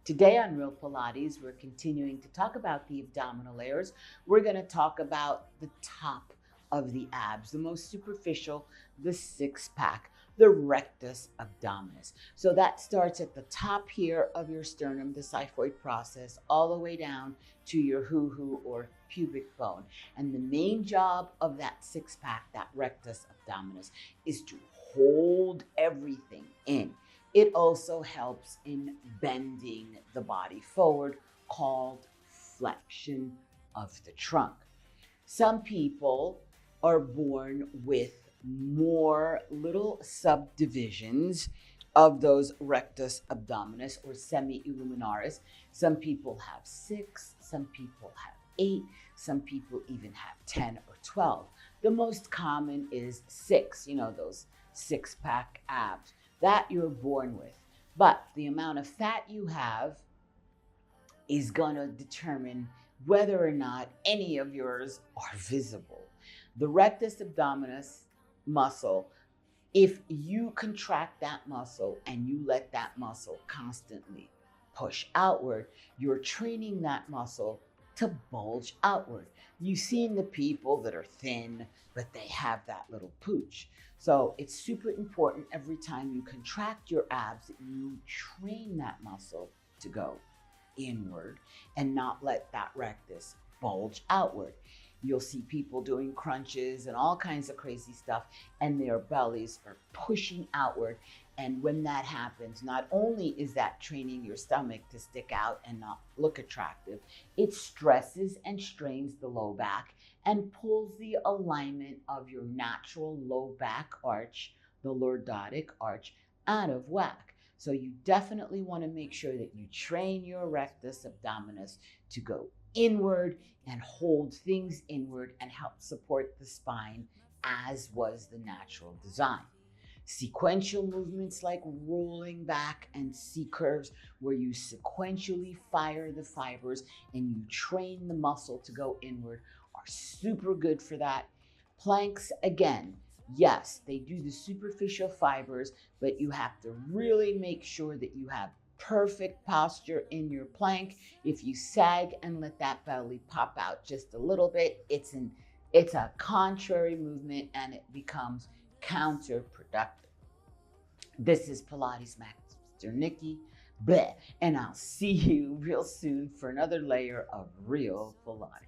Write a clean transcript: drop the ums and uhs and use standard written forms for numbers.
Today on Real Pilates, we're continuing to talk about the abdominal layers. We're going to talk about the top of the abs, the most superficial, the six pack, the rectus abdominis. So that starts at the top here of your sternum, the xiphoid process, all the way down to your hoo-hoo or pubic bone. And the main job of that six pack, that rectus abdominis, is to hold everything in. It also helps in bending the body forward, called flexion of the trunk. Some people are born with more little subdivisions of those rectus abdominis or semi-illuminaris. Some people have 6, some people have 8, some people even have 10 or 12. The most common is 6, those six-pack abs that you're born with. But the amount of fat you have is going to determine whether or not any of yours are visible. The rectus abdominis muscle, if you contract that muscle and you let that muscle constantly push outward, you're training that muscle to bulge outward. You've seen the people that are thin, but they have that little pooch. So it's super important every time you contract your abs that you train that muscle to go inward and not let that rectus bulge outward. You'll see people doing crunches and all kinds of crazy stuff, and their bellies are pushing outward. And when that happens, not only is that training your stomach to stick out and not look attractive, it stresses and strains the low back and pulls the alignment of your natural low back arch, the lordotic arch, out of whack. So you definitely want to make sure that you train your rectus abdominis to go inward and hold things inward and help support the spine, as was the natural design. Sequential movements like rolling back and C-curves, where you sequentially fire the fibers and you train the muscle to go inward, are super good for that. Planks, again, yes, they do the superficial fibers, but you have to really make sure that you have perfect posture in your plank. If you sag and let that belly pop out just a little bit, it's a contrary movement and it becomes counterproductive. This is Pilates Master Nikki, bleh, and I'll see you real soon for another layer of real Pilates.